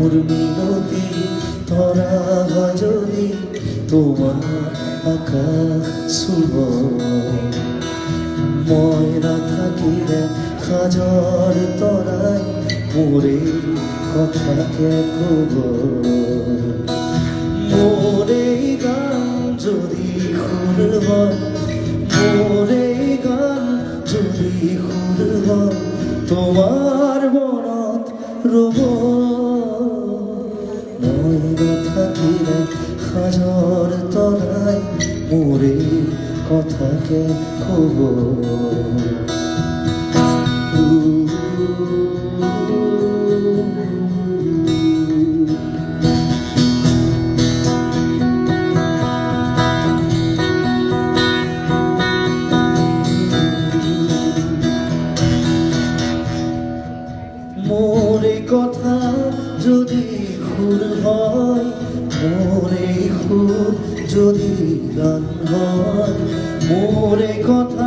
মোর মিনতি ধরা যদি তোমার আকাশ শুভ ময়না থাকিলে হাজার তরাই মোরে কথাকে কব মোরে গান যদি সুর হয় মোরে গান যদি সুর হয় তোমার মনত রব ময়না থাকিলে হাজার তরাই মোরে কথাকে কব মোরে কথা যদি সুর হয় মোরে সুর যদি গান হয় মোরে কথা